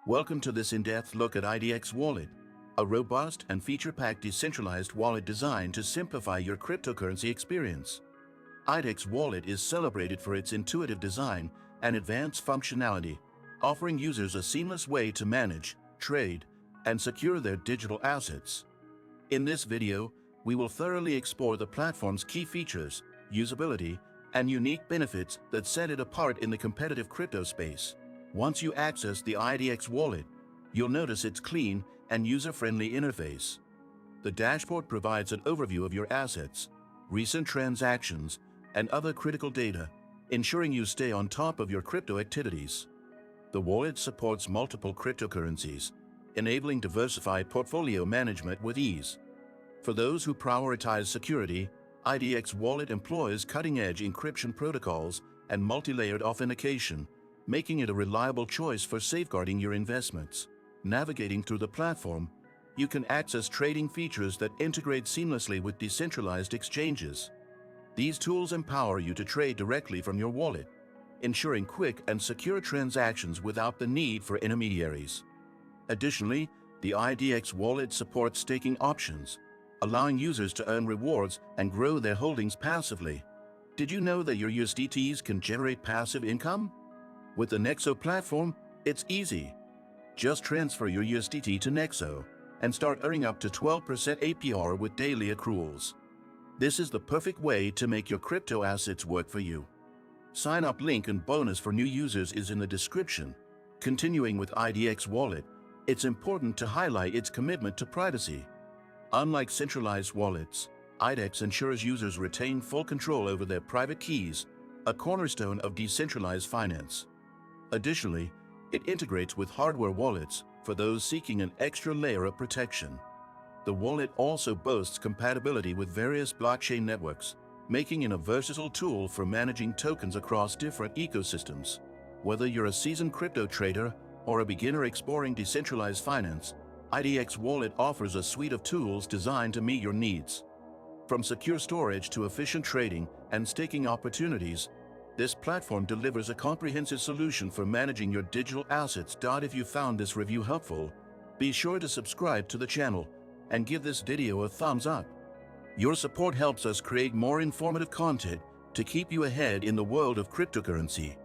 Welcome to this in-depth look at IDEX Wallet, a robust and feature-packed decentralized wallet designed to simplify your cryptocurrency experience. IDEX Wallet is celebrated for its intuitive design and advanced functionality, offering users a seamless way to manage, trade, and secure their digital assets. In this video, we will thoroughly explore the platform's key features, usability, and unique benefits that set it apart in the competitive crypto space. Once you access the IDEX wallet, you'll notice its clean and user-friendly interface. The dashboard provides an overview of your assets, recent transactions, and other critical data, ensuring you stay on top of your crypto activities. The wallet supports multiple cryptocurrencies, enabling diversified portfolio management with ease. For those who prioritize security, IDEX Wallet employs cutting-edge encryption protocols and multi-layered authentication, making it a reliable choice for safeguarding your investments. Navigating through the platform, you can access trading features that integrate seamlessly with decentralized exchanges. These tools empower you to trade directly from your wallet, ensuring quick and secure transactions without the need for intermediaries. Additionally, the IDEX wallet supports staking options, allowing users to earn rewards and grow their holdings passively. Did you know that your USDTs can generate passive income? With the Nexo platform, it's easy. Just transfer your USDT to Nexo and start earning up to 12% APR with daily accruals. This is the perfect way to make your crypto assets work for you. Sign-up link and bonus for new users is in the description. Continuing with IDEX Wallet, it's important to highlight its commitment to privacy. Unlike centralized wallets, IDEX ensures users retain full control over their private keys, a cornerstone of decentralized finance. Additionally, it integrates with hardware wallets for those seeking an extra layer of protection. The wallet also boasts compatibility with various blockchain networks, making it a versatile tool for managing tokens across different ecosystems. Whether you're a seasoned crypto trader or a beginner exploring decentralized finance, IDEX Wallet offers a suite of tools designed to meet your needs. From secure storage to efficient trading and staking opportunities, this platform delivers a comprehensive solution for managing your digital assets. If you found this review helpful, be sure to subscribe to the channel and give this video a thumbs up. Your support helps us create more informative content to keep you ahead in the world of cryptocurrency.